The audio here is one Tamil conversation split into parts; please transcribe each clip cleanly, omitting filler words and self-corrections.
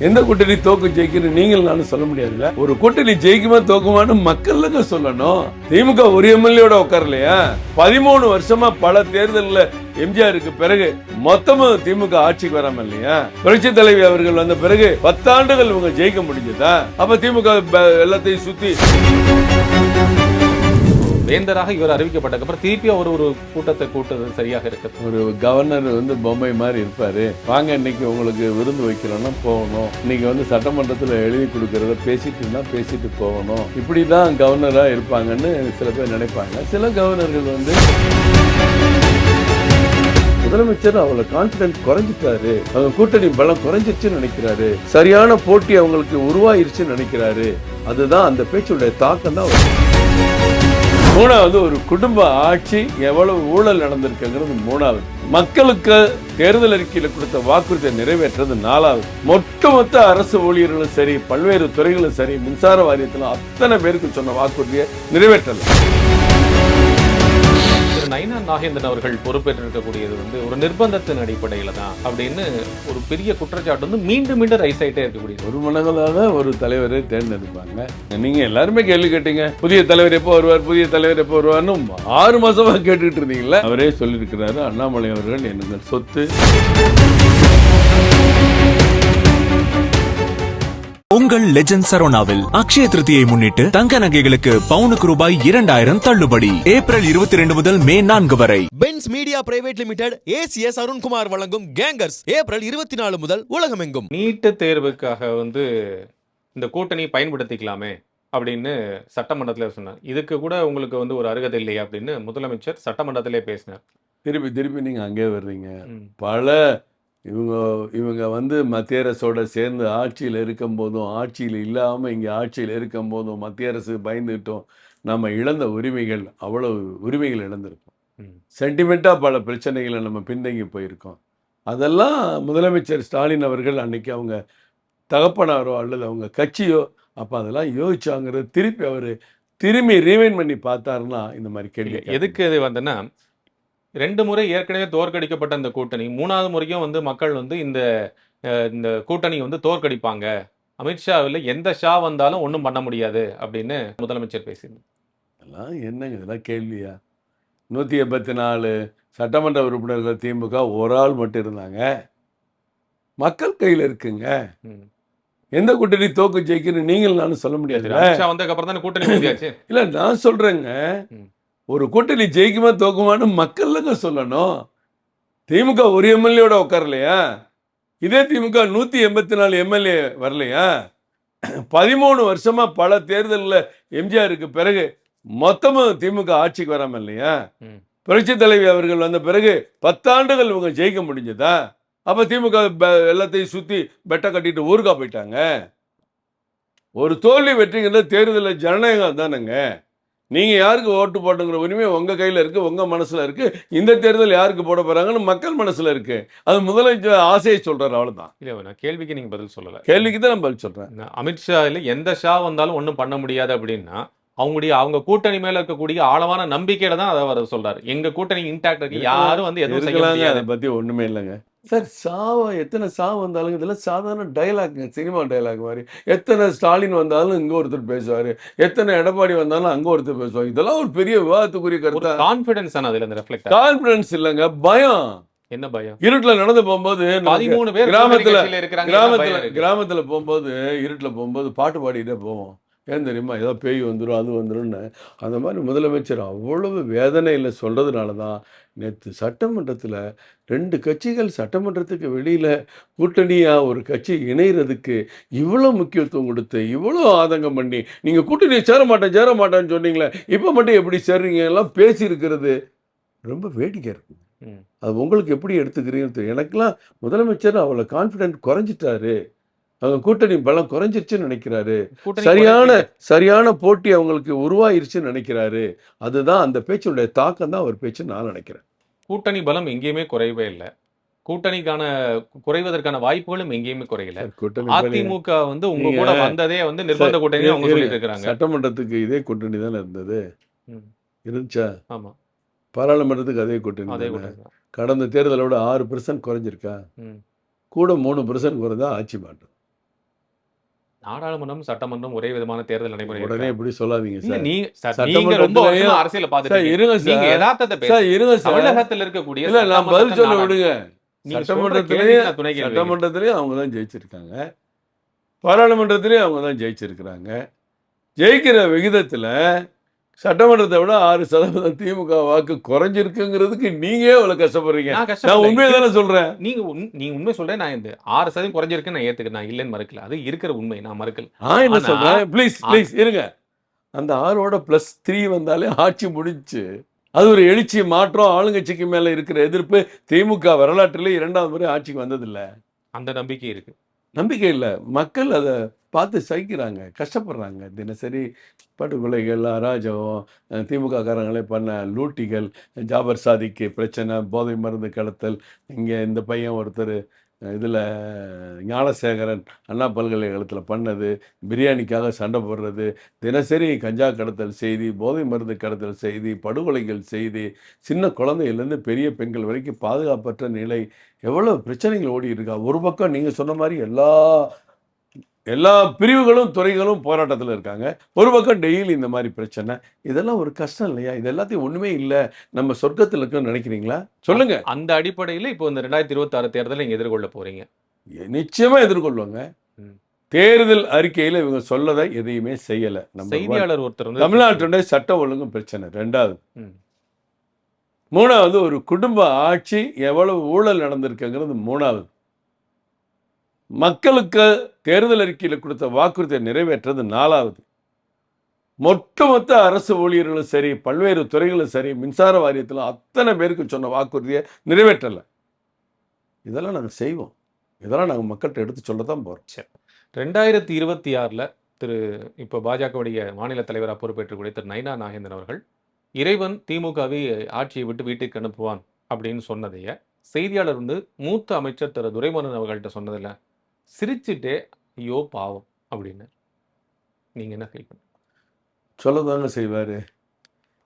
எந்த கூட்டணி தோக்கும் ஜெயிக்கணும் நீங்கள் நானும் சொல்ல முடியாதுல்ல. ஒரு கூட்டணி ஜெயிக்குமா தோக்குமான்னு மக்களுக்கு சொல்லணும். திமுக ஒரு எம்எல்ஏட உட்காரலையா? 13 வருஷமா பல தேர்தல்ல எம்ஜிஆருக்கு பிறகு மொத்தமும் திமுக ஆட்சிக்கு வராம இல்லையா? புரட்சி தலைவி அவர்கள் வந்த பிறகு 10 ஆண்டுகள் இவங்க ஜெயிக்க முடிஞ்சதா? அப்ப திமுக எல்லாத்தையும் சுத்தி வேந்தராக இவர் அறிவிக்கப்பட்டதுக்கு அப்புறம் திருப்பி அவர் ஒரு கூட்டத்தை கூட்டுறது சரியாக இருக்கு. ஒரு கவர்னர் பொம்மை மாதிரி இருப்பாரு. வாங்க இன்னைக்கு உங்களுக்கு விருந்து வைக்கிறோம்னா போகணும், இன்னைக்கு சட்டமன்றத்தில் எழுதி கொடுக்கறத பேசிட்டு போகணும், இப்படிதான் கவர்னரா இருப்பாங்கன்னு சில பேர் நினைப்பாங்க. சில கவர்னர்கள் முதலமைச்சர் அவங்கள கான்பிடன்ஸ் குறைஞ்சிட்டாரு, அவங்க கூட்டணி பலம் குறைஞ்சிருச்சுன்னு நினைக்கிறாரு, சரியான போட்டி அவங்களுக்கு உருவாயிருச்சுன்னு நினைக்கிறாரு. அதுதான் அந்த பேச்சுடைய தாக்கம் தான் வரும். மூணாவது, ஒரு குடும்ப ஆட்சி எவ்வளவு ஊழல் நடந்திருக்குங்கிறது மூணாவது. மக்களுக்கு தேர்தல் அறிக்கையில கொடுத்த வாக்குறுதியை நிறைவேற்றது நாலாவது. மொத்த அரசு ஊழியர்களும் சரி, பல்வேறு துறைகளும் சரி, மின்சார வாரியத்திலும் அத்தனை பேருக்கு சொன்ன வாக்குறுதியை நிறைவேற்றல. நயினார் நாகேந்திரன் அவர்கள் பொறுப்பேற்றிருக்கக்கூடியது ஒரு நிர்பந்தத்தின் அடிப்படையில தான் அப்படின்னு ஒரு பெரிய குற்றச்சாட்டு மீண்டும் ரைஸ் ஆயிட்டே இருக்கக்கூடியது. ஒரு மனங்களாக ஒரு தலைவரை தேர்ந்தெடுப்பாங்க. நீங்க எல்லாருமே கேள்வி கேட்டீங்க, புதிய தலைவர் எப்போ வருவார், புதிய தலைவர் எப்போ வருவார்னு 6 மாசமா கேட்டுக்கிட்டு இருந்தீங்களா? அவரே சொல்லியிருக்கிறாரு, அண்ணாமலை அவர்கள் எங்கள் சொத்து. உங்கள் லெஜண்ட் சரோனாவில் அக்ஷய திருதியை முன்னிட்டு தங்க நகைகளுக்கு பவுனுக்கு ரூபாய் 2000 தள்ளுபடி. ஏப்ரல் 22 முதல் மே 4 வரை. Benz media private limited ACS Arunkumar வழங்கும் கேங்கர்ஸ் ஏப்ரல் 24 முதல் உலகமெங்கும். நீட்டு தேர்வுக்காக இந்த கூட்டணி பயன்படுத்திக்கலாமே அப்படின்னு சட்டமன்றத்தில் சொன்னார். இதுக்கு கூட உங்களுக்கு ஒரு அருகதை இல்லையா அப்படின்னு முதலமைச்சர் சட்டமன்றத்திலே பேசினார். திருப்பி நீங்க அங்கே வர்றீங்க. பல இவங்க மத்திய அரசோட சேர்ந்து ஆட்சியில் இருக்கும் போதும், ஆட்சியில் இல்லாமல் இங்கே ஆட்சியில் இருக்கும் போதும் மத்திய அரசு பயந்துட்டோம். நம்ம இழந்த உரிமைகள், அவ்வளவு உரிமைகள் இழந்திருக்கோம். சென்டிமெண்ட்டாக பல பிரச்சனைகளை நம்ம பின்தங்கி போயிருக்கோம். அதெல்லாம் முதலமைச்சர் ஸ்டாலின் அவர்கள் அன்னைக்கு அவங்க தகப்பனாரோ அல்லது அவங்க கட்சியோ அப்போ அதெல்லாம் யோசிச்சாங்கிறது திரும்பி ரீவைண்ட் பண்ணி பார்த்தாருன்னா இந்த மாதிரி கேள்வி. எதுக்கு இது 2 முறை ஏற்கனவே தோற்கடிக்கப்பட்ட இந்த கூட்டணி 3வது முறையும் மக்கள் இந்த கூட்டணி தோற்கடிப்பாங்க, அமித்ஷாவில் எந்த ஷா வந்தாலும் ஒன்றும் பண்ண முடியாது அப்படின்னு முதலமைச்சர் பேசியிருந்தார். இதெல்லாம் என்னங்க, இதெல்லாம் கேள்வியா? 184 சட்டமன்ற உறுப்பினர்கள் திமுக ஒரு ஆள் மட்டும் இருந்தாங்க. மக்கள் கையில் இருக்குங்க. எந்த கூட்டணி தோக்கு ஜெயிக்கணும் நீங்கள் நானும் சொல்ல முடியாது. அமித்ஷா வந்ததுக்கு அப்புறம் தானே கூட்டணி இல்லை, நான் சொல்றேங்க, ஒரு கூட்டணி ஜெயிக்குமா தோக்குமான்னு மக்களுக்கு சொல்லணும். திமுக ஒரு எம்எல்ஏட உட்காரலையா? இதே திமுக 184 எம்எல்ஏ வரலையா? 13 வருஷமா பல தேர்தலில் எம்ஜிஆருக்கு பிறகு மொத்தமும் திமுக ஆட்சிக்கு வராம இல்லையா? புரட்சி தலைவி அவர்கள் வந்த பிறகு 10 ஆண்டுகள் இவங்க ஜெயிக்க முடிஞ்சதா? அப்ப திமுக எல்லாத்தையும் சுத்தி பெட்ட கட்டிட்டு ஊருக்கா போயிட்டாங்க. ஒரு தோல்வி வெற்றிங்கிறது தேர்தலில் ஜனநாயகம் தானுங்க. நீங்கள் யாருக்கு ஓட்டு போட்டுங்கிற உரிமை உங்கள் கையில் இருக்குது, உங்கள் மனசில் இருக்குது. இந்த தேர்தல் யாருக்கு போட போகிறாங்கன்னு மக்கள் மனசில் இருக்குது. அது முதலமைச்சர் ஆசையை சொல்கிறார், அவ்வளோதான். இல்லை, நான் கேள்விக்கு நீங்கள் பதில் சொல்லலை. கேள்விக்கு தான் நான் பதில் சொல்கிறேன். அமித்ஷா இல்லை எந்த ஷா வந்தாலும் ஒன்றும் பண்ண முடியாது அப்படின்னா அவங்க கூட்டணி மேலே இருக்கக்கூடிய ஆழமான நம்பிக்கையில தான் அதை அவர் சொல்கிறார். எங்கள் கூட்டணி இன்டாக்ட் இருக்கு, யாரும் எதுவும் செய்யலாங்க. அதை பற்றி ஒன்றுமே இல்லைங்க சார். எத்தனை சாவு வந்தாலும் இதெல்லாம் சாதாரண டைலாக்ங்க, சினிமா டைலாக் மாதிரி. எத்தனை ஸ்டாலின் வந்தாலும் இங்கே ஒருத்தர் பேசுவார், எத்தனை எடப்பாடி வந்தாலும் அங்கே ஒருத்தர் பேசுவாங்க. இதெல்லாம் ஒரு பெரிய விவாதத்துக்குரிய கருத்து. கான்ஃபிடன்ஸ் தானே அதில் ரிஃப்ளெக்ட். கான்ஃபிடன்ஸ் இல்லைங்க, பயம். என்ன பயம்? இருட்டில் நடந்து போகும்போது 13 பேர் கிராமத்தில் போகும்போது இருட்டில் போகும்போது பாட்டு பாடிட்டே போவோம். ஏன் தெரியுமா? ஏதோ பேய் வந்துடும் அது வந்துடும்னு. அந்த மாதிரி முதலமைச்சர் அவ்வளவு வேதனையில் சொல்கிறதுனால தான் நேற்று சட்டமன்றத்தில் 2 கட்சிகள் சட்டமன்றத்துக்கு வெளியில் கூட்டணியாக ஒரு கட்சி இணைகிறதுக்கு இவ்வளோ முக்கியத்துவம் கொடுத்து இவ்வளோ ஆதங்கம் பண்ணி, நீங்கள் கூட்டணி சேர மாட்டேன்னு சொன்னீங்களே, இப்போ மட்டும் எப்படி சேர்றீங்க எல்லாம் பேசியிருக்கிறது ரொம்ப வேடிக்கை இருக்குது. அது உங்களுக்கு எப்படி எடுத்துக்கிறீங்கன்னு எனக்கெல்லாம் முதலமைச்சர் அவ்வளோ கான்ஃபிடென்ட் குறைஞ்சிட்டாரு, அவங்க கூட்டணி பலம் குறைஞ்சிருச்சுன்னு நினைக்கிறாரு, சரியான போட்டி அவங்களுக்கு உருவாயிருச்சுன்னு நினைக்கிறாரு. அதுதான் அந்த பேச்சுடைய தாக்கம் தான் அவர் பேச்சு நான் நினைக்கிறேன். கூட்டணி பலம் எங்கேயுமே குறையவே இல்லை. கூட்டணிக்கான குறைவதற்கான வாய்ப்புகளும் எங்கேயுமே குறையல. அதிமுக உங்க கூட வந்ததே நிர்பந்த கூட்டணி அவங்க சொல்லிட்டு இருக்காங்க. சட்டமன்றத்துக்கு இதே கூட்டணி தானே இருந்தது, இருந்துச்சா? ஆமா, பாராளுமன்றத்துக்கு அதே கூட்டணி. கடந்த தேர்தலோட 6% குறைஞ்சிருக்கா? கூட 3% குறைஞ்சா ஆட்சி மாற்றம். நாடாளுமன்றம் சட்டமன்றம் ஒரே விதமான தேர்தல் நடைமுறை உடனே இருக்கா? இப்படி சொல்லாதீங்க இல்ல சார். நீங்க சார், நீங்க ரொம்ப சட்டமன்றத்திலேயே வருஷமா அரசியல பார்த்துட்டு சார் இருங்க இருக்கீங்க. நீங்க சார். யதார்த்தத்தை சார் பேசுங்க. இருங்க சார். தமிழகத்தில் இருக்கக்கூடிய இல்ல நான் பதில் சட்டமன்றத்தை சொல்ல விடுங்க. நீங்க சொல்ற சட்டமன்றத்திலேயே கேள்விக்கு நான் துணை கேள்வி கேட்கிறேன். சட்டமன்றத்திலேயே அவங்க தான் ஜெயிச்சிருக்காங்க. பாராளுமன்றத்திலேயே அவங்க தான் ஜெயிச்சிருக்கிறாங்க. ஜெயிக்கிற விகிதத்துல சட்டமன்றத்தை விட 6% திமுக வாக்கு குறைஞ்சிருக்குங்கிறதுக்கு நீங்க எவ்வளவு கஷ்டப்படுறீங்க? நான் நான் கஷ்டப்படல. உண்மையை தானே சொல்றேன். நீங்க உண்மை சொல்றேன். நான் இந்த 6% குறைஞ்சிருக்கு நான் ஏத்துக்கிறேன். நான் இல்லைன்னு மறுக்கல. அது இருக்கிற உண்மை. நான் மறுக்கல. நான் என்ன ஆனா- சொல்றேன், ப்ளீஸ் இருங்க. அந்த 6ஓட +3 வந்தாலே ஆட்சி முடிஞ்சுச்சு. அது ஒரு எழுச்சி மாற்றம். ஆளுங்கட்சிக்கு மேல இருக்கிற எதிர்ப்பு திமுக வரலாற்றிலே 2வது முறை ஆட்சிக்கு வந்ததில்ல. அந்த நம்பிக்கை இருக்கு. நம்பிக்கை இல்லை. மக்கள் அதை பார்த்து சகிக்கிறாங்க, கஷ்டப்படுறாங்க. தினசரி படுகொலைகள், அராஜகம், திமுக காரங்களே பண்ண லூட்டிகள், ஜாபர் சாதிக்கு பிரச்சனை, போதை மருந்து கடத்தல், இங்கே இந்த பையன் ஒருத்தர் இதில் ஞானசேகரன் அண்ணா பல்கலைக்கழகத்தில் பண்ணது, பிரியாணிக்காக சண்டை போடுறது, தினசரி கஞ்சா கடத்தல் செய்தி, போதை மருந்து கடத்தல் செய்தி, படுகொலைகள் செய்தி, சின்ன குழந்தையிலேருந்து பெரிய பெண்கள் வரைக்கும் பாதுகாப்பற்ற நிலை, எவ்வளோ பிரச்சனைகள் ஓடி இருக்கா. ஒரு பக்கம் நீங்கள் சொன்ன மாதிரி எல்லா பிரிவுகளும் துறைகளும் போராட்டத்தில் இருக்காங்க. ஒரு பக்கம் டெய்லி இந்த மாதிரி பிரச்சனை. இதெல்லாம் ஒரு கஷ்டம் இல்லையா? இது எல்லாத்தையும் ஒன்றுமே இல்லை, நம்ம சொர்க்கத்தில் இருக்குன்னு நினைக்கிறீங்களா? சொல்லுங்க. அந்த அடிப்படையில் இப்போ இந்த 2026 தேர்தலை நீங்க எதிர்கொள்ள போறீங்க. நிச்சயமா எதிர்கொள்வாங்க. ம். தேர்தல் அறிக்கையில் இவங்க சொல்லதை எதையுமே செய்யலை. நம்ம செய்தியாளர் ஒருத்தர் வந்து தமிழ்நாட்டுடைய சட்ட ஒழுங்கு பிரச்சனை 2வது. ம். 3வது ஒரு குடும்ப ஆட்சி எவ்வளவு ஊழல் நடந்திருக்குங்கிறது 3வது. மக்களுக்கு தேர்தல் அறிக்கையில் கொடுத்த வாக்குறுதியை நிறைவேற்றது 4வது. ஒட்டுமொத்த அரசு ஊழியர்களும் சரி, பல்வேறு துறைகளும் சரி, மின்சார வாரியத்தில் அத்தனை பேருக்கு சொன்ன வாக்குறுதியை நிறைவேற்றலை. இதெல்லாம் நாங்கள் செய்வோம். இதெல்லாம் நாங்கள் மக்கள்கிட்ட எடுத்து சொல்லத்தான் போகிறோம். 2026 இப்போ பாஜகவுடைய மாநில தலைவராக பொறுப்பேற்றக்கூடிய திரு நயினா நாகேந்திரன் அவர்கள் இறைவன் திமுகவை ஆட்சியை விட்டு வீட்டுக்கு அனுப்புவான் அப்படின்னு சொன்னதைய செய்தியாளர் வந்து மூத்த அமைச்சர் திரு துரைமுருகன் அவர்கள்ட்ட சொன்னதில்ல, சிரிச்சுட்டே ஐயோ பாவம் அப்படின்னு. நீங்க என்ன ஃபீல் பண்ணுங்க? சொல்லதாங்க செய்வார்.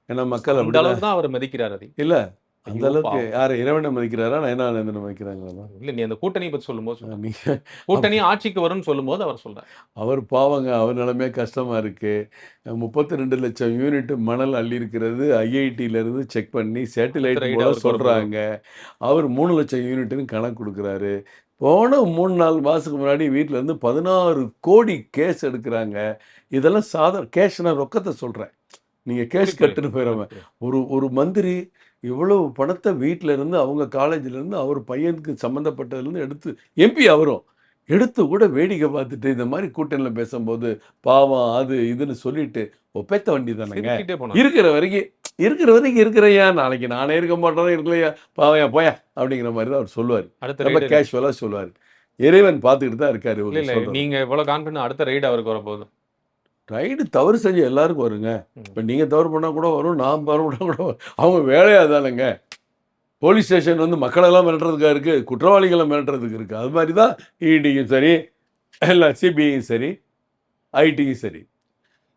ஏன்னா மக்கள் அந்த அப்படி அளவுக்கு தான் அவர் மதிக்கிறார். அதை இல்லை. அந்த ஐயோ அளவுக்கு பாவம். யாரை இறைவனை மதிக்கிறாரா, நயனானந்தனை மதிக்கிறாங்களா? இல்ல, நீ அந்த கூட்டணி பத்தி சொல்லும்போது சொல்லுங்க. நீங்கள் கூட்டணி ஆட்சிக்கு வரும்னு சொல்லும்போது அவர் சொல்றார். அவர் பாவங்க, அவர் நிலைமையே கஷ்டமாக இருக்குது. 32 லட்சம் யூனிட் மணல் அள்ளியிருக்கிறது ஐஐடியிலேருந்து செக் பண்ணி சேட்டிலைட் Right, போல அவருக்கு ஒரு சொல்கிறாங்க. அவர் 3 லட்சம் யூனிட்னு கணக்கு கொடுக்குறாரு. போன 3-4 மாதத்துக்கு முன்னாடி வீட்டிலேருந்து 16 கோடி கேஸ் எடுக்கிறாங்க. இதெல்லாம் கேஷ்னா ரொக்கத்தை சொல்கிறேன். நீங்கள் கேஷ் கட்டுன்னு போயிடாம. ஒரு மந்திரி இவ்வளவு பணத்தை வீட்டில் இருந்து அவங்க காலேஜிலேருந்து அவர் பையனுக்கு சம்மந்தப்பட்டதுலேருந்து எடுத்து எம்பி அவரும் எடுத்து கூட வேடிக்கை பார்த்துட்டு இந்த மாதிரி கூட்டணியில் பேசும்போது பாவம் அது இதுன்னு சொல்லிட்டு ஒப்பேத்த வண்டி தானேங்க. சிரிச்சுட்டே போனார். இருக்கிற வரைக்கும் இருக்கிறையா, நாளைக்கு நானே இருக்க மாட்டோம் இருக்கலையா, பாவையா போயா அப்படிங்கிற மாதிரி தான் அவர் சொல்லுவார். அடுத்த ரொம்ப ரைடு கேஷுவலாக சொல்லுவார். இறைவன் பார்த்துக்கிட்டு தான் இருக்காரு. இல்ல இல்ல, இவங்க நீங்க எவ்வளவு கான்ஃபிடன்ட் அடுத்த ரைடு அவருக்கு வரப்போகுது. ரைடு தவறு செஞ்ச எல்லாருக்கும் வருங்க. ம். இப்போ நீங்கள் தவறு பண்ணால் கூட வரும், நான் தவறு பண்ணால் கூட வரும். அவங்க வேலையாக தானேங்க. போலீஸ் ஸ்டேஷன் வந்து மக்களெல்லாம் மிரட்டுறதுக்காக இருக்குது, குற்றவாளிகளை மிரட்டுறதுக்கு இருக்குது. அது மாதிரி தான் இடியும் சரி, எல்லாம் சிபிஐயும் சரி, ஐடியும் சரி.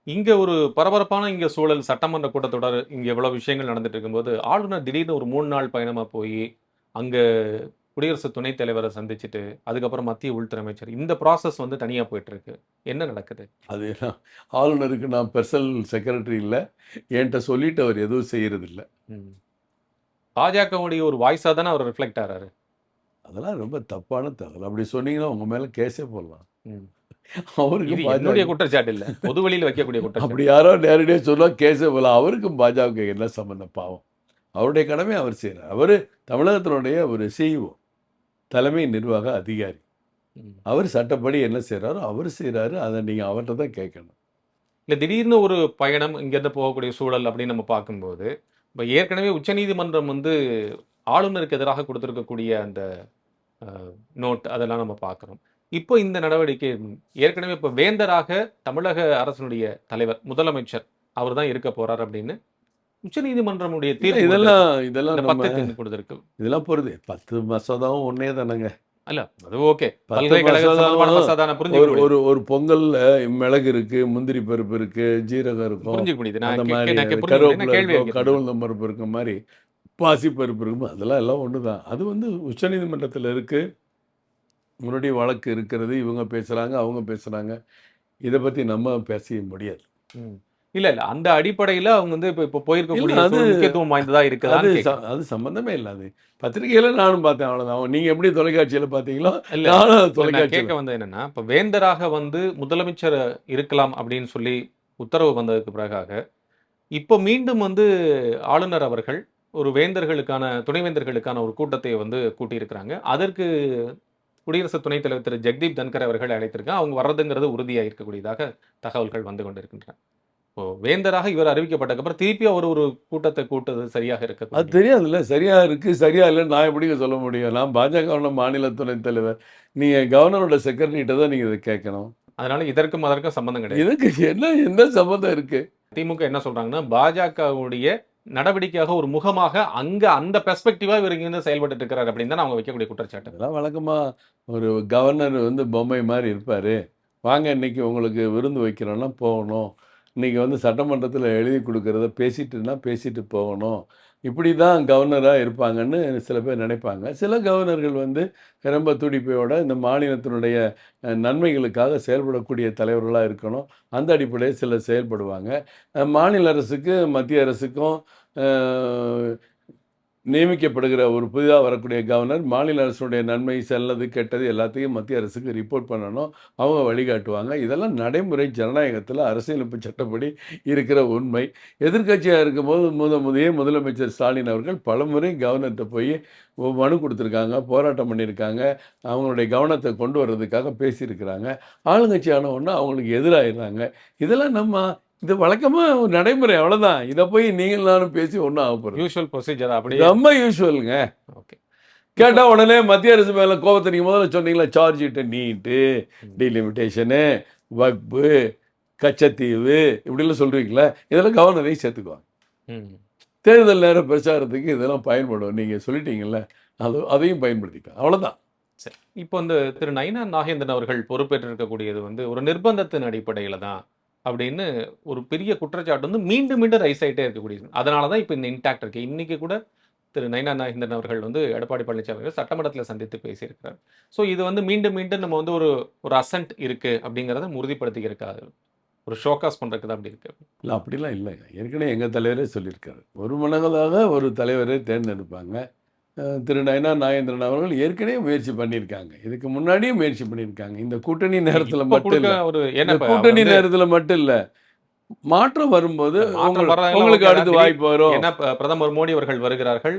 இங்க ஒரு பரபரப்பான இங்க சூழல், சட்டமன்ற கூட்டத்தொடர் இங்க எவ்வளவு விஷயங்கள் நடந்துட்டு இருக்கும்போது ஆளுநர் திடீர்னு ஒரு 3 நாள் பயணமா போய் அங்க குடியரசு துணைத் தலைவரை சந்திச்சுட்டு அதுக்கப்புறம் மத்திய உள்துறை அமைச்சர், இந்த ப்ராசஸ் வந்து தனியா போயிட்டு இருக்கு. என்ன நடக்குது? அது எல்லாம் ஆளுநருக்கு நான் பர்சனல் செக்ரட்டரி இல்லை, என்கிட்ட சொல்லிட்டு அவர் எதுவும் செய்யறதில்லை. பாஜகவுடைய ஒரு வாய்ஸா தானே அவர் ரிஃப்ளெக்ட் ஆறாரு. அதெல்லாம் ரொம்ப தப்பான தகவல். அப்படி சொன்னீங்கன்னா உங்க மேலே கேஸே போடலாம். ம். அவருக்கு இது என்னுடைய பாஜக குற்றச்சாட்டு இல்ல, பொது வெளியில வைக்கக்கூடிய குற்றச்சாட்டு. அப்படி யாரோ நேரடியாக சொல்லுவா கேஸே போடலாம். அவருக்கும் பாஜக என்ன சம்பந்தம்? பாவம், அவருடைய கடமை அவர் செய்கிறார். அவர் தமிழகத்தினுடைய ஒரு சிஇஓ, தலைமை நிர்வாக அதிகாரி. ம். அவர் சட்டப்படி என்ன செய்கிறாரோ அவர் செய்கிறாரு. அதை நீங்கள் அவர்கிட்ட தான் கேட்கணும். இல்ல, திடீர்னு ஒரு பயணம் இங்கிருந்து போகக்கூடிய சூழல் அப்படின்னு நம்ம பார்க்கும்போது இப்போ ஏற்கனவே உச்சநீதிமன்றம் வந்து ஆளுநருக்கு எதிராக கொடுத்திருக்கக்கூடிய அந்த நோட் அதெல்லாம் நம்ம பார்க்குறோம். இப்போ இந்த நடவடிக்கை ஏற்கனவே இப்போ வேந்தராக தமிழக அரசனுடைய தலைவர் முதலமைச்சர் அவர் தான் இருக்க போறார் அப்படின்னு உச்சநீதிமன்றமுடைய தீர்ப்பு இதெல்லாம் இந்த நம்ம 10 கொடுத்திருக்கு. இதெல்லாம் பொறுது. 10 மசோதாவும் ஒன்னே தானங்க. அல்ல அது ஓகே, 10 பல்கலைக்கழக சம்பந்தமான மசோதான ஒரு புரிஞ்சுக்க ஒரு ஒரு பொங்கல்ல மிளகு இருக்கு, முந்திரி பருப்பு இருக்கு, ஜீரகம் இருக்கும், முடியுது. அந்த நான் மாதிரி கே- கேள்வி இருக்கும், கடவுள் பருப்பு இருக்க மாதிரி பாசி பருப்பு இருக்கும். அதெல்லாம் எல்லாம் ஒன்று தான். அது வந்து உச்சநீதிமன்றத்தில் இருக்கு. முன்னாடி வழக்கு இருக்கிறது, இவங்க பேசுகிறாங்க, அவங்க பேசுகிறாங்க. இதை பற்றி நம்ம பேச முடியாது. ம். இல்ல இல்ல அந்த அடிப்படையில அவங்க வந்து இப்போ போயிருக்கக்கூடிய இல்ல, அது சூழல் முக்கியத்துவம் வாய்ந்ததா அது இருக்குதான்னு கேட்குறேன். அது சம்மந்தமே இல்லை. அது பத்திரிகையில் நானும் பார்த்தேன், அவ்வளோதான். நீங்கள் எப்படி தொலைக்காட்சியில் பார்த்தீங்களோ இல்ல நானும் நான் தொலைக்காட்சியில். கேட்க வந்தது என்னன்னா, இப்போ வேந்தராக வந்து முதலமைச்சர் இருக்கலாம் அப்படின்னு சொல்லி உத்தரவு வந்ததுக்கு பிறகாக, இப்போ மீண்டும் வந்து ஆளுநர் அவர்கள் ஒரு வேந்தர்களுக்கான துணைவேந்தர்களுக்கான ஒரு கூட்டத்தை வந்து கூட்டியிருக்கிறாங்க. அதற்கு குடியரசு துணைத் தலைவர் திரு ஜெகதீப் தன்கர் அவர்கள் அழைத்திருக்காங்க. அவங்க வர்றதுங்கிறது உறுதியாக இருக்கக்கூடியதாக தகவல்கள் வந்து கொண்டிருக்கின்றன. இப்போ வேந்தராக இவர் அறிவிக்கப்பட்டதுக்கு அப்புறம் திருப்பி அவர் ஒரு கூட்டத்தை கூட்டுறது சரியாக அது இருக்க தெரியாதுல்ல, சரியா இருக்கு சரியா இல்லைன்னு நான் எப்படிங்க சொல்ல முடியும்? நான் பாஜகவோட மாநில துணைத் தலைவர். நீங்கள் கவர்னரோட செக்ரட்டரிகிட்ட தான் நீங்கள் இதை கேட்கணும். அதனால இதற்கும் அதற்கும் சம்பந்தம் கிடையாது. இதுக்கு என்ன சம்மந்தம் இருக்கு? திமுக என்ன சொல்றாங்கன்னா, பாஜகவுடைய நடவடிக்கையாக ஒரு முகமாக அங்க அந்த பெர்ஸ்பெக்டிவா இவர் இங்க இருந்து செயல்பட்டு இருக்கிறார் அப்படின்னு தான் அவங்க வைக்கக்கூடிய குற்றச்சாட்டு. அதெல்லாம் வழக்கமாக ஒரு கவர்னர் வந்து பொம்மை மாதிரி இருப்பார். வாங்க இன்னைக்கு உங்களுக்கு விருந்து வைக்கிறோன்னா போகணும். இன்னைக்கு வந்து சட்டமன்றத்தில் எழுதி கொடுக்கறத பேசிட்டு போகணும். இப்படி தான் கவர்னராக இருப்பாங்கன்னு சில பேர் நினைப்பாங்க. சில கவர்னர்கள் வந்து ரொம்ப துடிப்பையோட இந்த மாநிலத்தினுடைய நன்மைகளுக்காக செயல்படக்கூடிய தலைவர்களாக இருக்கணும். அந்த அடிப்படையில் சிலர் செயல்படுவாங்க. மாநில அரசுக்கு மத்திய அரசுக்கும் நியமிக்கப்படுகிற ஒரு புதிதாக வரக்கூடிய கவர்னர் மாநில அரசுடைய நன்மை, நல்லது, கெட்டது எல்லாத்தையும் மத்திய அரசுக்கு ரிப்போர்ட் பண்ணணும். அவங்க வழிகாட்டுவாங்க. இதெல்லாம் நடைமுறை ஜனநாயகத்தில் அரசியலமைப்பு சட்டப்படி இருக்கிற உண்மை. எதிர்க்கட்சியாக இருக்கும்போது முதலமைச்சர் ஸ்டாலின் அவர்கள் பலமுறை கவர்னர்கிட்ட போய் மனு கொடுத்துருக்காங்க, போராட்டம் பண்ணியிருக்காங்க, அவங்களுடைய கவனத்தை கொண்டு வர்றதுக்காக பேசியிருக்கிறாங்க. ஆளுங்கட்சி ஆன உடனே அவங்களுக்கு எதிராகிடுறாங்க. இதெல்லாம் இது வழக்கமாக ஒரு நடைமுறை, அவ்வளோதான். இதை போய் நீங்கள் நானும் பேசி ஒன்றும் ஆக போகிறது யூசுவல் ப்ரொசீஜர் அப்படியே. ரொம்ப யூஸ்வலுங்க. ஓகே. கேட்டால் உடனே மத்திய அரசு மேலே கோபத்தை நீங்கள் முதல்ல சொன்னீங்களா, சார்ஜ் ஷீட்டு, நீட்டு, டீலிமிட்டேஷனு, வக்பு, கச்சத்தீவு இப்படிலாம் சொல்கிறீங்களா, இதெல்லாம் கவர்னரையும் சேர்த்துக்குவாங்க. ம். தேர்தல் நேரம் பிரச்சாரத்துக்கு இதெல்லாம் பயன்படும். நீங்கள் சொல்லிட்டீங்கல்ல, அதையும் பயன்படுத்திக்கலாம், அவ்வளோதான். சரி. இப்போ இந்த திரு நயினா நாகேந்திரன் அவர்கள் பொறுப்பேற்றிருக்கக்கூடியது வந்து ஒரு நிர்பந்தத்தின் அடிப்படையில தான் அப்படின்னு ஒரு பெரிய குற்றச்சாட்டு வந்து மீண்டும் மீண்டும் ரைஸ் ஆயிட்டே இருக்கக்கூடியது. அதனால தான் இப்போ இந்த இன்டாக்ட் இருக்கு. இன்னைக்கு கூட திரு நயினா நாகேந்திரன் அவர்கள் வந்து எடப்பாடி பழனிசாமி அவர்கள் சட்டமன்றத்தில் சந்தித்து பேசியிருக்கிறார். ஸோ இது வந்து மீண்டும் மீண்டும் நம்ம வந்து ஒரு அசன்ட் இருக்கு அப்படிங்கிறத உறுதிப்படுத்திக்கிறதுக்காக ஒரு ஷோகாஸ் பண்றதுக்கு தான் அப்படி இருக்கு. இல்லை, அப்படிலாம் இல்லைங்க. ஏற்கனவே எங்கள் தலைவரே சொல்லியிருக்காரு, ஒரு மனங்களாக ஒரு தலைவரை தேர்ந்தெடுப்பாங்க. திரு நயினா நாகேந்திரன் அவர்கள் ஏற்கனவே முயற்சி பண்ணியிருக்காங்க. இதுக்கு முன்னாடியும் முயற்சி பண்ணியிருக்காங்க. இந்த கூட்டணி நேரத்தில் இப்ப மட்டும் கொடுக்க இல்லை, ஒரு இந்த என்ன இப்ப கூட்டணி வந்து நேரத்தில் மட்டும் இல்லை, மாற்றம் வரும்போது மாற்றம் வர்றதெல்லாம் உங்களுக்கு ஓகே தான். அடுத்து வாய்ப்பு வரும். ஏன்னா பிரதமர் மோடி அவர்கள் வருகிறார்கள்.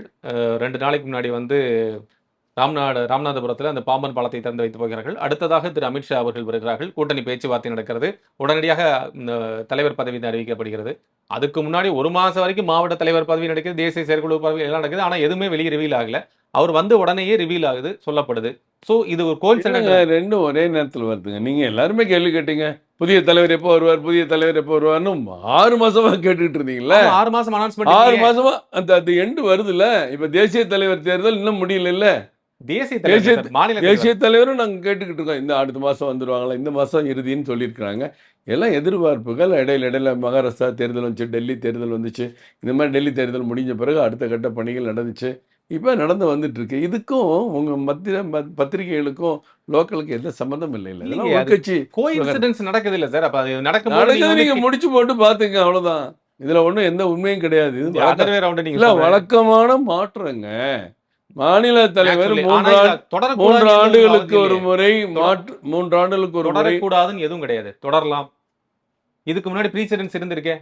2 நாளைக்கு முன்னாடி வந்து ராமநாதபுரத்தில் அந்த பாம்பன் பாலத்தை திறந்து வைத்து போகிறார்கள். அடுத்ததாக திரு அமித்ஷா அவர்கள் வருகிறார்கள். கூட்டணி பேச்சுவார்த்தை நடக்கிறது. உடனடியாக இந்த தலைவர் பதவி அறிவிக்கப்படுகிறது. அதுக்கு முன்னாடி 1 மாசம் வரைக்கும் மாவட்ட தலைவர் பதவி நடக்குது, தேசிய செயற்குழு பதவி எல்லாம் நடக்குது. ஆனா எதுவுமே வெளியே ரிவீல் ஆகல. அவர் வந்து உடனேயே ரிவீல் ஆகுது, சொல்லப்படுது. ஸோ இது ஒரு கோயின்சிடென்ட். ரெண்டும் ஒரே நேரத்தில் வருதுங்க. நீங்கள் எல்லாருமே கேள்வி கேட்டீங்க, புதிய தலைவர் எப்போ வருவார், புதிய தலைவர் எப்போ வருவார்னு 6 மாசமா கேட்டுக்கிட்டு இருந்தீங்களா? 6 மாசம் 6 அனௌன்ஸ்மெண்ட். மாசமா அந்த எண்டு வருதுல்ல. இப்போ தேசிய தலைவர் தேர்தல் இன்னும் முடியல. தேசிய தலைவர் மாநில தேசிய தலைவரும் நாங்கள் கேட்டுக்கிட்டு இருக்கோம். இந்த அடுத்த மாதம் வந்துடுவாங்களா, இந்த மாதம் இறுதின்னு சொல்லியிருக்கிறாங்க. எல்லாம் எதிர்பார்ப்புகள். இடையில மகாராஷ்டிரா தேர்தல் வந்துச்சு, டெல்லி தேர்தல் வந்துச்சு. இந்த மாதிரி டெல்லி தேர்தல் முடிஞ்ச பிறகு அடுத்த கட்ட பணிகள் நடந்துச்சு. இப்போ நடந்து வந்துட்டு இருக்கு. இதுக்கும் உங்கள் பத்திரிகைகளுக்கும் லோக்கலுக்கு எந்த சம்மந்தம் இல்லை. இதெல்லாம் இல்லையே, அது உட்கட்சி கோயின்சிடென்ஸ் நடக்குது இல்ல சார். அப்ப அது நடக்கும்போது நடக்குது. நீங்க நீங்கள் முடிச்சு போட்டு பார்த்துங்க, அவ்வளோதான். இதில் ஒன்றும் எந்த உண்மையும் கிடையாது. இது வந்து other way round நீங்க இல்லை, சொல்றீங்க. வழக்கமான மாற்றங்க. மாநில தலைவர் Actually, 3 ஆனா இது தொடரக்கூடாதுன்னு 3 ஆண்டுகளுக்கு எதுவும் ஒரு இல்லையே. முறை 3 ஆண்டுகளுக்கு ஒரு முறை. தொடரக்கூடாதுன்னு எதுவும் கிடையாது. தொடரலாம். இதுக்கு முன்னாடி ப்ரீசிடென்ஸ் இருந்திருக்கே.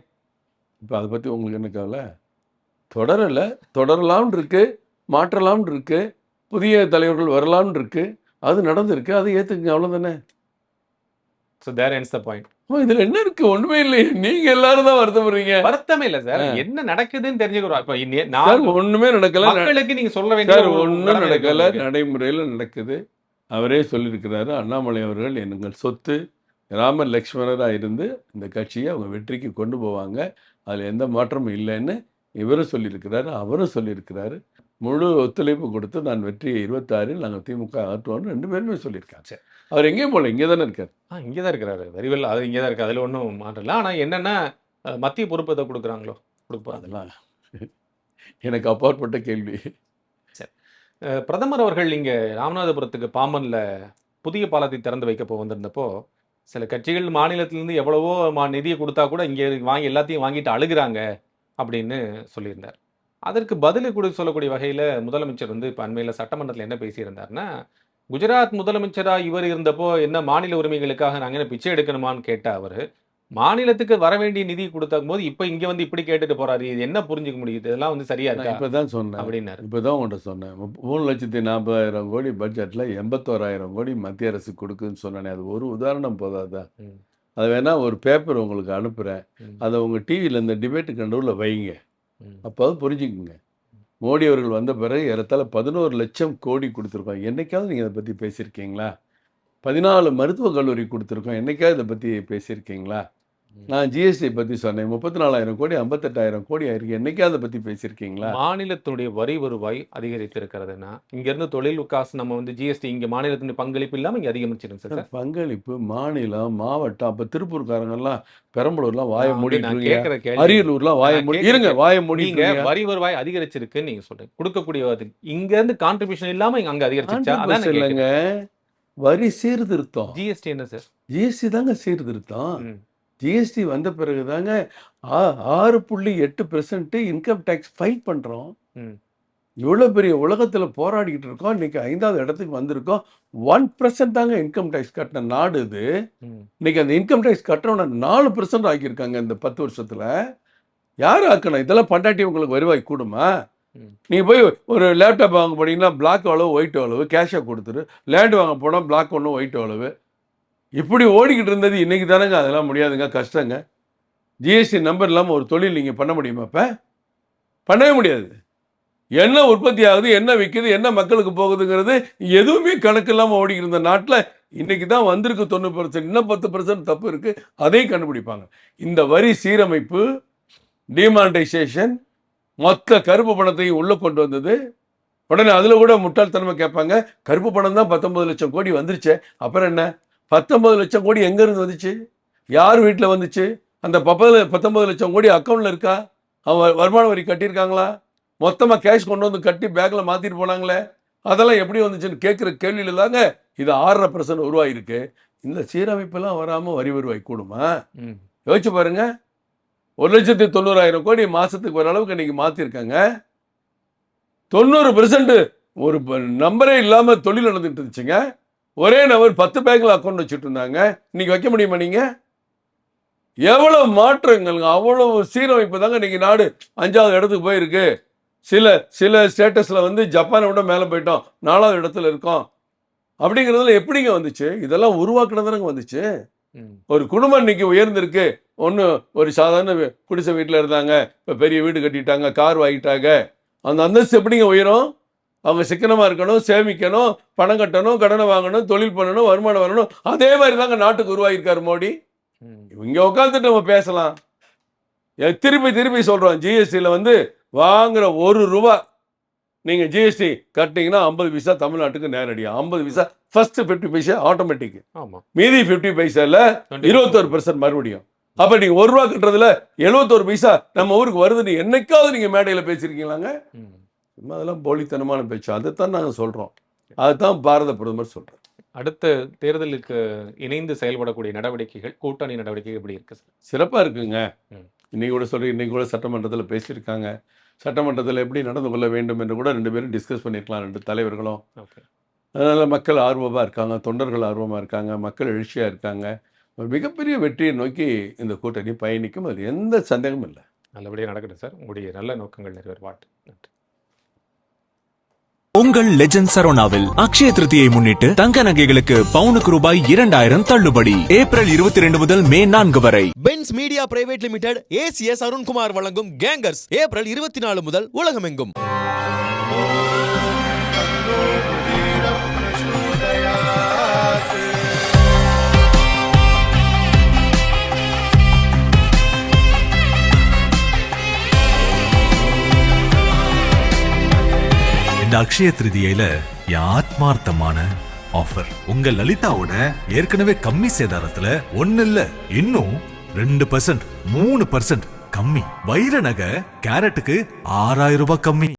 இப்போ அதை பற்றி உங்களுக்கு என்ன கவலை? தொடரலை, தொடரலாம்னு இருக்கு, மாற்றலாம்னு இருக்கு, புதிய தலைவர்கள் வரலாம்னு இருக்கு, அது நடந்திருக்கு, அதை ஏற்றுக்குங்க, அவ்வளோதானே. So there ends the point. இதில் என்ன இருக்கு? ஒன்றுமே இல்லையே. நீங்கள் எல்லாரும் தான் வருத்தப்படுறீங்க. வருத்தமே இல்ல சார். என்ன நடக்குதுன்னு தெரிஞ்சுக்கிறோம். இப்ப சார், நான் ஒன்றுமே நடக்கல. மக்களுக்கு நீங்க சொல்ல வேண்டிய சார், ஒரு ஒன்றும் கடமை இருக்கு நடக்கலை, உங்களுக்கு. நடைமுறையில் நடக்குது. அவரே சொல்லியிருக்கிறாரு, அண்ணாமலை அவர்கள் எங்கள் சொத்து, ராமர் லக்ஷ்மணராக இருந்து இந்த கட்சியை அவங்க வெற்றிக்கு கொண்டு போவாங்க, அதில் எந்த மாற்றமும் இல்லைன்னு இவரும் சொல்லியிருக்கிறாரு, அவரும் சொல்லியிருக்கிறாரு. முழு ஒத்துழைப்பு கொடுத்து நான் வெற்றியை 26 நாங்கள் திமுக ஆற்றுவோம்னு 2 பேருமே சொல்லியிருக்காங்க. சரி. அவர் எங்கேயும் போகல, இங்கே தானே இருக்கார். இங்கே தான் இருக்கிறாரு. Very well. அது இங்கே தான் இருக்கு. அதில் ஒன்றும் மாற்றம் இல்லை. ஆனால் என்னன்னா மத்திய பொறுப்பு எதை கொடுக்குறாங்களோ கொடுப்பாங்க. அதெல்லாம் எனக்கு அப்பாற்பட்ட கேள்வி. சரி. பிரதமர் அவர்கள் இங்கே ராமநாதபுரத்துக்கு பாம்பனில் புதிய பாலத்தை திறந்து வைக்க வந்திருந்தப்போ சில கட்சிகள் மாநிலத்திலிருந்து எவ்வளவோ நிதியை கொடுத்தா கூட இங்கே வாங்கி எல்லாத்தையும் வாங்கிட்டு அழுகுறாங்க அப்படின்னு சொல்லியிருந்தார். அதற்கு பதில் கூட சொல்லக்கூடிய வகையில் முதலமைச்சர் வந்து இப்போ அண்மையில் சட்டமன்றத்தில் என்ன பேசியிருந்தாருன்னா, குஜராத் முதலமைச்சராக இவர் இருந்தப்போ என்ன மாநில உரிமைகளுக்காக நாங்கள் என்ன பிச்சை எடுக்கணுமான்னு கேட்ட அவர், மாநிலத்துக்கு வர வேண்டிய நிதி கொடுத்த போது இப்போ இங்கே வந்து இப்படி கேட்டுட்டு போறாரு, இது என்ன புரிஞ்சுக்க முடியுது, இதெல்லாம் வந்து சரியா இருக்கா இப்போ தான் சொன்னேன் அப்படின்னாரு. இப்போ தான் உங்கள்கிட்ட சொன்னேன் 3,40,000 கோடி பட்ஜெட்டில் 81,000 கோடி மத்திய அரசு கொடுக்குன்னு சொன்னேனே, அது ஒரு உதாரணம் போதாதா? அது வேணா ஒரு பேப்பர் உங்களுக்கு அனுப்புகிறேன், அதை உங்கள் டிவியில் இந்த டிபேட்டுக்கு நடுவில் வைங்க, அப்போது புரிஞ்சுக்குங்க. மோடி அவர்கள் வந்த பிறகு ஏறத்தாழ 11 லட்சம் கோடி கொடுத்துருக்கோம். என்னைக்காவது நீங்கள் இதை பற்றி பேசியிருக்கீங்களா? 14 மருத்துவக் கல்லூரி கொடுத்துருக்கோம். என்னைக்காவது இதை பற்றி பேசியிருக்கீங்களா? நான் ஜிஎஸ்டி பற்றி சொன்னேன், 34,000 கோடி 58,000 கோடி ஆயிருக்கு. என்னைக்காவது அதை பற்றி பேசியிருக்கீங்களா? மாநிலத்தினுடைய வரி வருவாய் அதிகரித்து இருக்கிறதுனா இங்கிருந்து தொழில் காசு நம்ம வந்து ஜிஎஸ்டி இங்கே மாநிலத்தினுடைய பங்களிப்பு இல்லாமல் இங்கே அதிகரிச்சிருங்க சார். பங்களிப்பு மாநிலம், மாவட்டம், அப்போ திருப்பூர்காரங்கெல்லாம் பெரம்பலூர்லாம் வாயை நான் மூடிட்டு, கேட்கிற கேள்வி, அரியலூர்லாம் வாயை மூடி இருங்க, வாயை மூடிங்க. வரி வருவாய் அதிகரிச்சிருக்குன்னு நீங்க சொல்றீங்க, கொடுக்கக்கூடிய இங்க இருந்து கான்ட்ரிபியூஷன் இல்லாம அங்க அதிகரிச்சிருச்சா? அதான் இல்லைங்க, வரி சீர்திருத்தம். ஜிஎஸ்டி என்ன சார்? ஜிஎஸ்டி தாங்க சீர்திருத்தம். ஜிஎஸ்டி வந்த பிறகு தாங்க 6.8% இன்கம் டேக்ஸ் ஃபைல் பண்ணுறோம். இவ்வளோ பெரிய உலகத்தில் போராடிக்கிட்டு இருக்கோம், இன்னைக்கு 5வது இடத்துக்கு வந்திருக்கோம். 1% தாங்க இன்கம் டேக்ஸ் கட்டின நாடு இது. இன்னைக்கு அந்த இன்கம் டேக்ஸ் கட்டுறோன்னா 4% ஆக்கியிருக்காங்க இந்த 10 வருஷத்தில். யார் ஆக்கணும்? இதெல்லாம் பண்டாட்டி உங்களுக்கு வருவாய் கூடுமா? நீங்கள் போய் ஒரு லேப்டாப் வாங்க போனீங்கன்னா பிளாக் அளவு ஒயிட் அளவு கேஷாக கொடுத்துரு, லேண்ட் வாங்க போனால் பிளாக் ஒன்று ஒயிட் அளவு, இப்படி ஓடிக்கிட்டு இருந்தது. இன்றைக்கி தானேங்க அதெல்லாம் முடியாதுங்க, கஷ்டங்க. ஜிஎஸ்டி நம்பர் இல்லாமல் ஒரு தொழில் நீங்கள் பண்ண முடியுமா? இப்போ பண்ணவே முடியாது. என்ன உற்பத்தி ஆகுது, என்ன விற்குது, என்ன மக்களுக்கு போகுதுங்கிறது எதுவுமே கணக்கு இல்லாமல் ஓடிக்கிட்டு இருந்த நாட்டில் இன்றைக்கி தான் வந்திருக்கு 90%. இன்னும் 10% தப்பு இருக்குது, அதையும் கண்டுபிடிப்பாங்க. இந்த வரி சீரமைப்பு, டிமானிட்டைசேஷன், மொத்த கருப்பு பணத்தையும் உள்ளே கொண்டு வந்தது. உடனே அதில் கூட முட்டாள்தனமாக கேட்பாங்க, கருப்பு பணம் தான் 19 லட்சம் கோடி வந்துருச்சே, அப்புறம் என்ன? 19 லட்சம் கோடி எங்கேருந்து வந்துச்சு? யார் வீட்டில் வந்துச்சு? அந்த 19 லட்சம் கோடி அக்கௌண்ட்டில் இருக்கா? அவன் வருமான வரி கட்டியிருக்காங்களா? மொத்தமாக கேஷ் கொண்டு வந்து கட்டி பேக்கில் மாற்றிட்டு போனாங்களே, அதெல்லாம் எப்படி வந்துச்சுன்னு கேட்குற கேள்வியில் தாங்க இது 6.5% உருவாயிருக்கு. இந்த சீரமைப்பெல்லாம் வராமல் வரி வருவாய் கூடுமா? யோசிச்சு பாருங்க. 1,90,000 கோடி மாதத்துக்கு ஒரு அளவுக்கு இன்றைக்கி மாற்றிருக்காங்க. 90% ஒரு நம்பரே இல்லாமல் தொழில் நடந்துட்டு இருந்துச்சுங்க. ஒரே நபர் 10 பேங்கில் அக்கௌண்ட் வச்சுட்டு இருந்தாங்க. இன்னைக்கு வைக்க முடியுமா? நீங்கள் எவ்வளவு மாற்றங்கள், அவ்வளவு சீரமைப்பு தாங்க இன்னைக்கு நாடு 5வது இடத்துக்கு போயிருக்கு. சில ஸ்டேட்டஸில் வந்து ஜப்பானை விட மேலே போயிட்டோம், 4வது இடத்துல இருக்கோம். அப்படிங்கிறதுல எப்படிங்க வந்துச்சு? இதெல்லாம் உருவாக்குனதானங்க வந்துச்சு. ஒரு குடும்பம் இன்னைக்கு உயர்ந்திருக்கு. ஒன்று ஒரு சாதாரண குடிசை வீட்டில் இருந்தாங்க, இப்போ பெரிய வீடு கட்டிட்டாங்க, கார் வாங்கிட்டாங்க. அந்த அந்தஸ்து எப்படிங்க உயரும்? அவங்க சிக்கனமாக இருக்கணும், சேமிக்கணும், பணம் கட்டணும், கடனை வாங்கணும், தொழில் பண்ணணும், வருமானம் வரணும். அதே மாதிரி தாங்க நாட்டுக்கு உருவாகியிருக்காரு மோடி. இங்கே உட்காந்துட்டு நம்ம பேசலாம். திருப்பி சொல்கிறோம், ஜிஎஸ்டியில் வந்து வாங்குற ₹1 நீங்கள் ஜிஎஸ்டி கட்டிங்கன்னா 50 பைசா தமிழ்நாட்டுக்கு நேரடியாக, 50 பைசா ஃபர்ஸ்ட் 50 பைசா ஆட்டோமேட்டிக், மீதி 50 பைசாவில் 21% மறுபடியும். அப்போ நீங்கள் ₹1 கட்டுறதுல 71 பைசா நம்ம ஊருக்கு வருதுன்னு என்னைக்காவது நீங்கள் மேடையில் பேசியிருக்கீங்களாங்க? அதெல்லாம் போலித்தனமான பேச்சு. அதைத்தான் நாங்கள் சொல்கிறோம், அதுதான் பாரத பிரதமர் சொல்கிறோம். அடுத்த தேர்தலுக்கு இணைந்து செயல்படக்கூடிய நடவடிக்கைகள், கூட்டணி நடவடிக்கைகள் எப்படி இருக்கு சார்? சிறப்பாக இருக்குங்க. இன்னைக்கு கூட சட்டமன்றத்தில் பேசியிருக்காங்க. சட்டமன்றத்தில் எப்படி நடந்து கொள்ள வேண்டும் என்று கூட 2 பேரும் டிஸ்கஸ் பண்ணியிருக்கலாம், 2 தலைவர்களும். அதனால் மக்கள் ஆர்வமாக இருக்காங்க, தொண்டர்கள் ஆர்வமாக இருக்காங்க, மக்கள் எழுச்சியாக இருக்காங்க. ஒரு மிகப்பெரிய வெற்றியை நோக்கி இந்த கூட்டணி பயணிக்கும், அது எந்த சந்தேகமும் இல்லை. நல்லபடியாக நடக்கட்டும் சார். உங்களுடைய நல்ல நோக்கங்கள் நிறைவேற வாழ்த்து. நன்றி. உங்கள் லெஜண்ட் சரோனாவில் அக்ஷய திருதியை முன்னிட்டு தங்க நகைகளுக்கு பவுனுக்கு ரூபாய் 2,000 தள்ளுபடி. ஏப்ரல் 22 முதல் மே 4 வரை. Benz media private limited ACS Arunkumar வழங்கும் கேங்கர்ஸ் ஏப்ரல் 24 முதல் உலகமெங்கும். இந்த அக்ஷய திருதியில ஆத்மார்த்தமான ஆஃபர். உங்க லலிதாவோட ஏற்கனவே கம்மி சேதாரத்துல 1 இல்ல இன்னும் 2%, 3% கம்மி. வைர நகை கேரட்டுக்கு 6,000 ரூபாய் கம்மி.